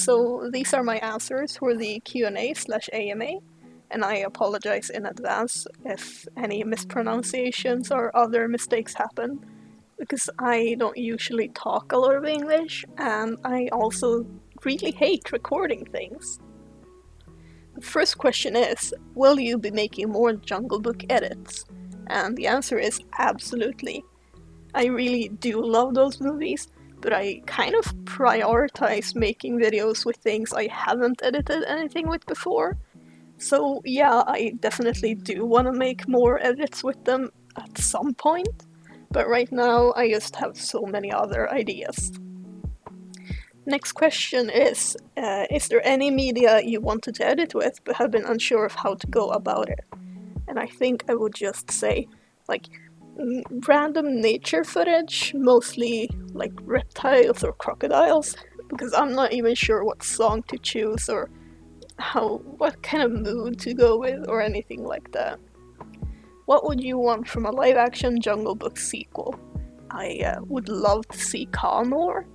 So these are my answers for the Q&A/AMA, and I apologize in advance if any mispronunciations or other mistakes happen, because I don't usually talk a lot of English, and I also really hate recording things. The first question is, will you be making more Jungle Book edits? And the answer is absolutely. I really do love those movies, but I kind of prioritize making videos with things I haven't edited anything with before. So yeah, I definitely do want to make more edits with them at some point, but right now I just have so many other ideas. Next question is there any media you wanted to edit with but have been unsure of how to go about it? And I think I would just say, like, random nature footage, mostly like reptiles or crocodiles, because I'm not even sure what song to choose or what kind of mood to go with or anything like that. What would you want from a live-action Jungle Book sequel? I would love to see Kaa more,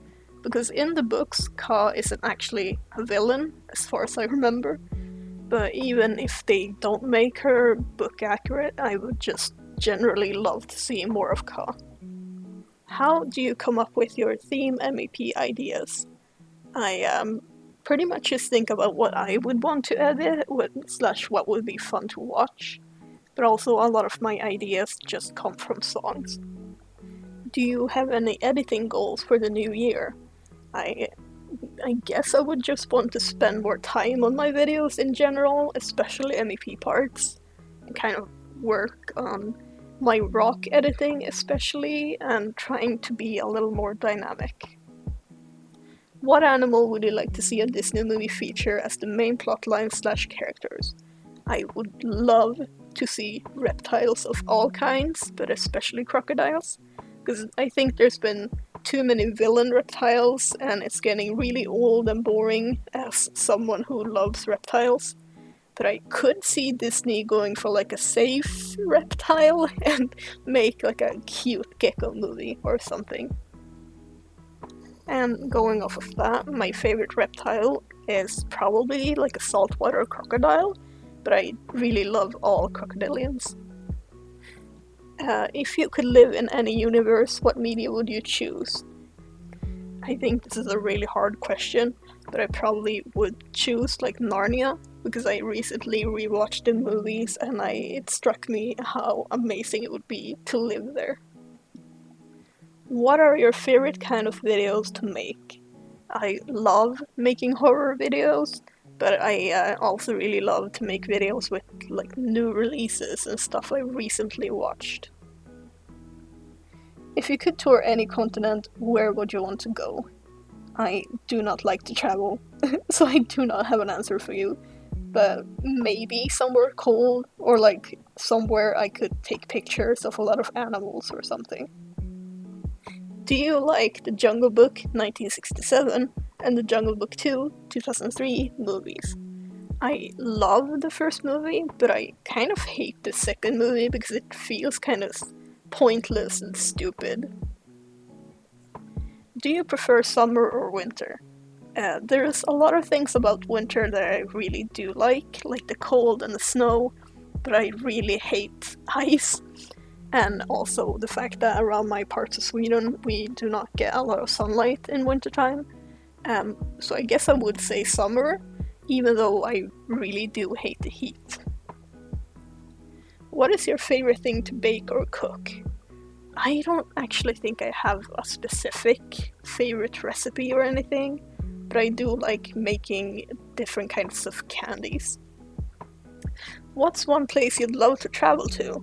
because in the books, Kaa isn't actually a villain, as far as I remember. But even if they don't make her book accurate, I would just generally love to see more of Kaa. How do you come up with your theme MEP ideas? I pretty much just think about what I would want to edit, what would be fun to watch, but also a lot of my ideas just come from songs. Do you have any editing goals for the new year? I guess I would just want to spend more time on my videos in general, especially MEP parts, and kind of work on my rock editing especially, and trying to be a little more dynamic. What animal would you like to see a Disney movie feature as the main plotline/characters? I would love to see reptiles of all kinds, but especially crocodiles, because I think there's been too many villain reptiles and it's getting really old and boring as someone who loves reptiles. But I could see Disney going for like a safe reptile and make like a cute gecko movie or something. And going off of that, my favorite reptile is probably like a saltwater crocodile, but I really love all crocodilians. If you could live in any universe, what media would you choose? I think this is a really hard question, but I probably would choose like Narnia, because I recently rewatched the movies and it struck me how amazing it would be to live there. What are your favorite kind of videos to make? I love making horror videos, but I also really love to make videos with like new releases and stuff I recently watched. If you could tour any continent, where would you want to go? I do not like to travel, so I do not have an answer for you, but maybe somewhere cold, or like somewhere I could take pictures of a lot of animals or something. Do you like the Jungle Book 1967 and the Jungle Book 2 2003 movies? I love the first movie, but I kind of hate the second movie because it feels kind of pointless and stupid. Do you prefer summer or winter? There's a lot of things about winter that I really do like the cold and the snow, but I really hate ice. And also the fact that around my parts of Sweden we do not get a lot of sunlight in wintertime. So I guess I would say summer, even though I really do hate the heat. What is your favorite thing to bake or cook? I don't actually think I have a specific favorite recipe or anything, but I do like making different kinds of candies. What's one place you'd love to travel to?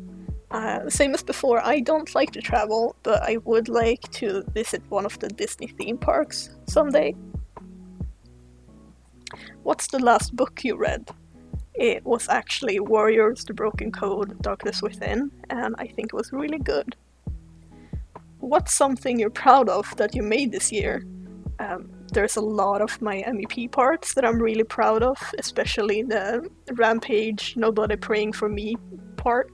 Same as before, I don't like to travel, but I would like to visit one of the Disney theme parks someday. What's the last book you read? It was actually Warriors, The Broken Code, Darkness Within, and I think it was really good. What's something you're proud of that you made this year? There's a lot of my MEP parts that I'm really proud of, especially the Rampage, Nobody Praying for Me part.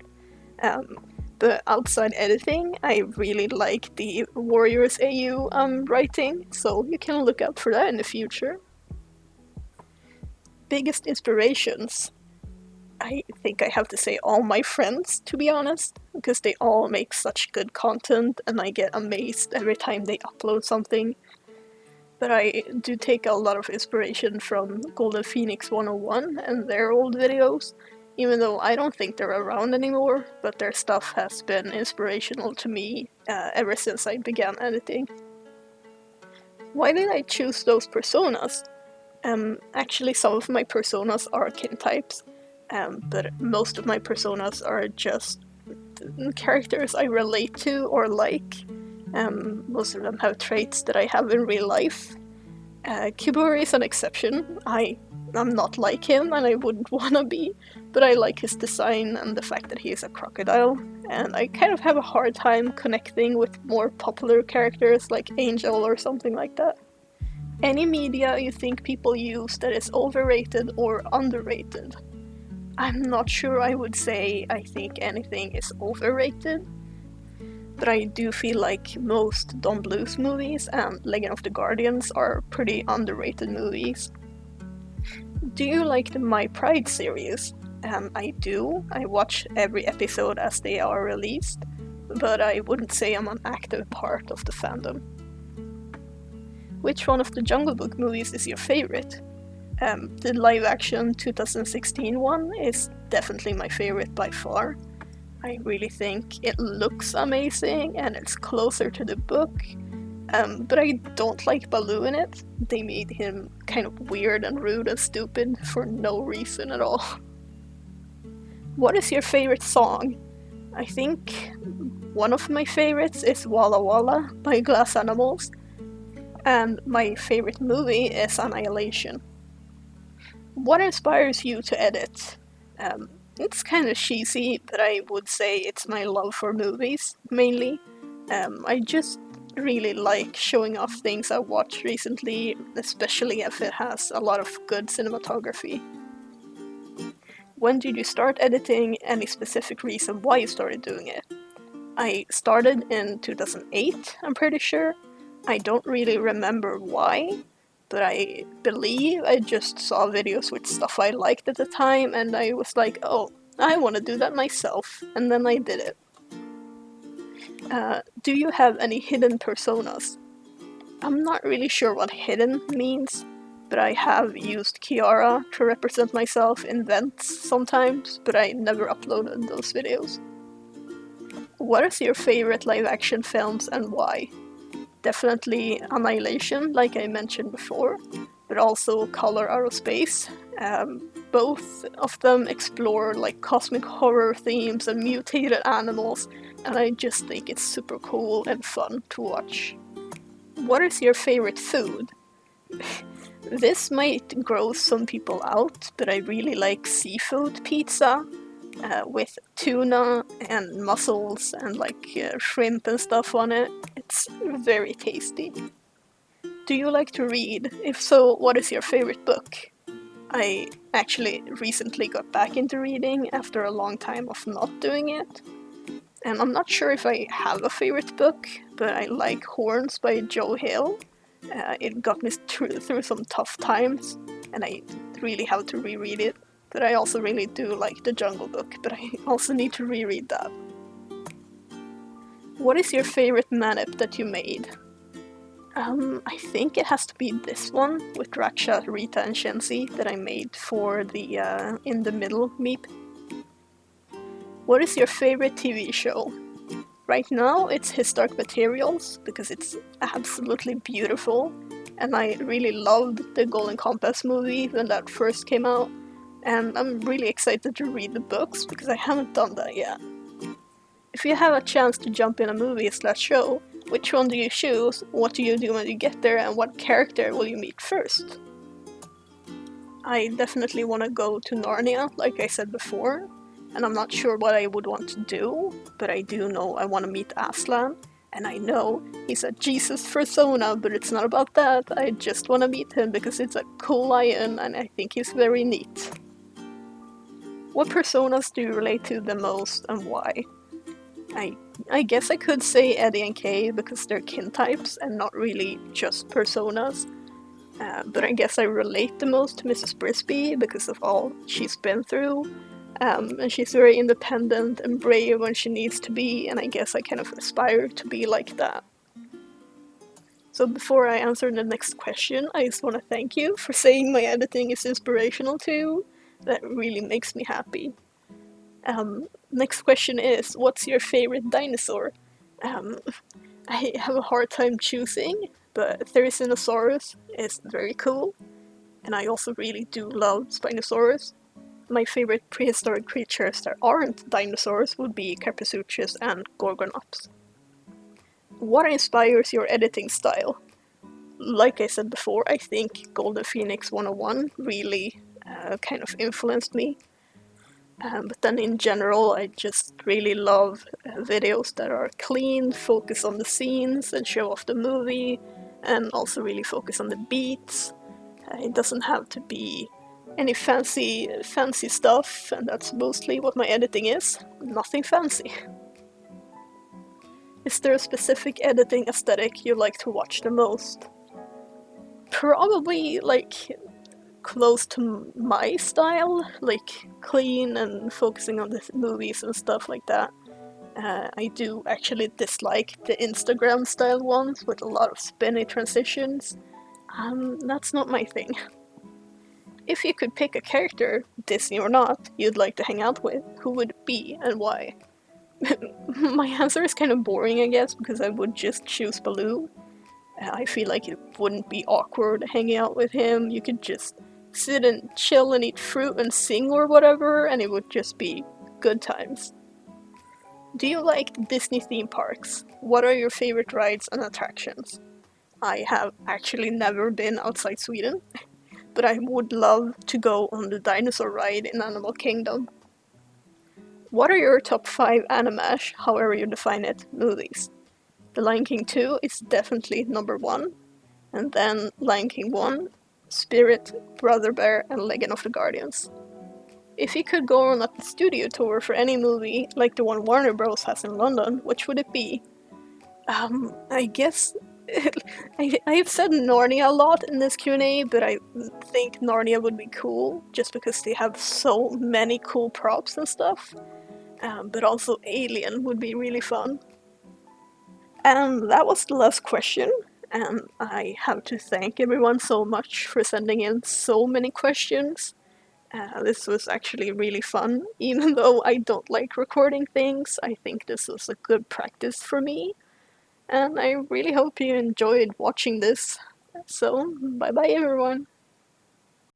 But outside editing, I really like the Warriors AU I'm writing, so you can look out for that in the future. biggest inspirations, I think I have to say all my friends, to be honest, because they all make such good content and I get amazed every time they upload something. But I do take a lot of inspiration from Golden Phoenix 101 and their old videos, even though I don't think they're around anymore, but their stuff has been inspirational to me ever since I began editing. Why did I choose those personas? Actually, some of my personas are kin types, but most of my personas are just characters I relate to or like. Most of them have traits that I have in real life. Kiburi is an exception. I'm not like him and I wouldn't wanna be, but I like his design and the fact that he is a crocodile, and I kind of have a hard time connecting with more popular characters like Angel or something like that. Any media you think people use that is overrated or underrated? I'm not sure I would say I think anything is overrated, but I do feel like most Don Bluth movies and Legend of the Guardians are pretty underrated movies. Do you like the My Pride series? I do. I watch every episode as they are released, but I wouldn't say I'm an active part of the fandom. Which one of the Jungle Book movies is your favorite? The live-action 2016 one is definitely my favorite by far. I really think it looks amazing and it's closer to the book, but I don't like Baloo in it. They made him kind of weird and rude and stupid for no reason at all. What is your favorite song? I think one of my favorites is Walla Walla by Glass Animals, and my favorite movie is Annihilation. What inspires you to edit? It's kind of cheesy, but I would say it's my love for movies, mainly. I just really like showing off things I watched recently, especially if it has a lot of good cinematography. When did you start editing? Any specific reason why you started doing it? I started in 2008, I'm pretty sure. I don't really remember why, but I believe I just saw videos with stuff I liked at the time and I was like, oh, I want to do that myself, and then I did it. Do you have any hidden personas? I'm not really sure what hidden means, but I have used Kiara to represent myself in vents sometimes, but I never uploaded those videos. What is your favorite live-action films and why? Definitely Annihilation, like I mentioned before, but also Color Out of Space. Both of them explore like cosmic horror themes and mutated animals, and I just think it's super cool and fun to watch. What is your favorite food? This might gross some people out, but I really like seafood pizza with tuna and mussels and like shrimp and stuff on it. It's very tasty. Do you like to read? If so, what is your favorite book? I actually recently got back into reading after a long time of not doing it. And I'm not sure if I have a favorite book, but I like Horns by Joe Hill. It got me through some tough times, and I really have to reread it. But I also really do like The Jungle Book, but I also need to reread that. What is your favorite manip that you made? I think it has to be this one with Raksha, Rita, and Shensi that I made for the In the Middle meep. What is your favorite TV show? Right now it's His Dark Materials because it's absolutely beautiful, and I really loved the Golden Compass movie when that first came out, and I'm really excited to read the books because I haven't done that yet. If you have a chance to jump in a movie/show, which one do you choose, what do you do when you get there, and what character will you meet first? I definitely want to go to Narnia, like I said before, and I'm not sure what I would want to do, but I do know I want to meet Aslan, and I know he's a Jesus persona, but it's not about that. I just want to meet him because it's a cool lion and I think he's very neat. What personas do you relate to the most and why? I guess I could say Eddie and Kay because they're kin types and not really just personas. But I guess I relate the most to Mrs. Brisby because of all she's been through. And she's very independent and brave when she needs to be, and I guess I kind of aspire to be like that. So before I answer the next question, I just want to thank you for saying my editing is inspirational too. That really makes me happy. Next question is, what's your favorite dinosaur? I have a hard time choosing, but Therizinosaurus is very cool, and I also really do love Spinosaurus. My favorite prehistoric creatures that aren't dinosaurs would be Carpasuchus and Gorgonops. What inspires your editing style? Like I said before, I think Golden Phoenix 101 really kind of influenced me. But then in general, I just really love videos that are clean, focus on the scenes and show off the movie, and also really focus on the beats. It doesn't have to be any fancy stuff, and that's mostly what my editing is. Nothing fancy. Is there a specific editing aesthetic you like to watch the most? Probably like close to my style, like clean and focusing on the movies and stuff like that. I do actually dislike the Instagram style ones with a lot of spinny transitions. That's not my thing. If you could pick a character, Disney or not, you'd like to hang out with, who would it be and why? My answer is kind of boring, I guess, because I would just choose Baloo. I feel like it wouldn't be awkward hanging out with him. You could just sit and chill and eat fruit and sing or whatever, and it would just be good times. Do you like Disney theme parks? What are your favorite rides and attractions? I have actually never been outside Sweden, but I would love to go on the dinosaur ride in Animal Kingdom. What are your top 5 animash, however you define it, movies? The Lion King 2 is definitely number 1, and then Lion King 1, Spirit, Brother Bear, and Legend of the Guardians. If you could go on a studio tour for any movie, like the one Warner Bros. Has in London, which would it be? I guess I've said Narnia a lot in this Q&A, but I think Narnia would be cool, just because they have so many cool props and stuff. But also Alien would be really fun. And that was the last question, and I have to thank everyone so much for sending in so many questions. This was actually really fun. Even though I don't like recording things, I think this was a good practice for me. And I really hope you enjoyed watching this. So, bye bye everyone!